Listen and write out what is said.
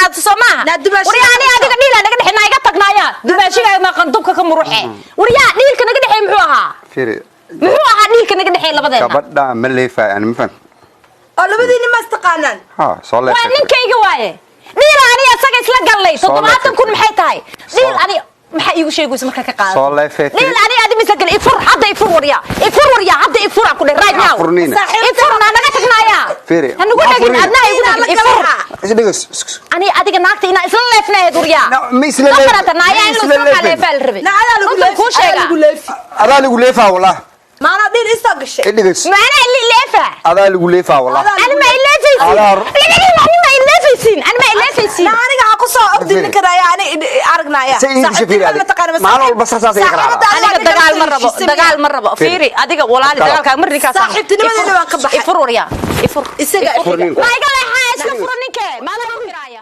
qaadato Soomaa wariyaani adiga dhiil naga dhixnaa iga tagnaya dubaashiga ma qandubka ka muruxay wariyaa dhiilka naga dhixay muxuu ahaa firi muxuu ahaa dhiilka naga dhixay labadeena gabadha ma leefay aan ma fahmin oo labadiina ma istaqaanaan ha soo leefay waa ninkayga waaye dhiil ani asaga isla galay 70 kun maxay tahay dhiil ani maxay igu sheegayso marka ka qaado soo leefay dhiil ani adi misla galay ifur hadda ifur wariyaa hadda ifur ku dhig right now ifurna naga tagnaya firi anagu dhigin adna igu ifur isdhigas ani adiga naagta ina isla leefnayd wariyaa ma isla leefay adaa lagu leefaa wallah maana dhiil isto gashay idhigas maana leefaa adaa lagu leefaa wallah ani ma leefaysin ani ma leefaysin aniga ha ku soo ordin karaya ani aragnaya maal walba sasaas ay qaraaba aniga dagaal ma rabo fiiri adiga walaal dagaalka marrinka saaxiibtinimadeena waan ka baxay ifur wariyaa ifur isaga ma iga leexay iska fur ninka ma la firaaya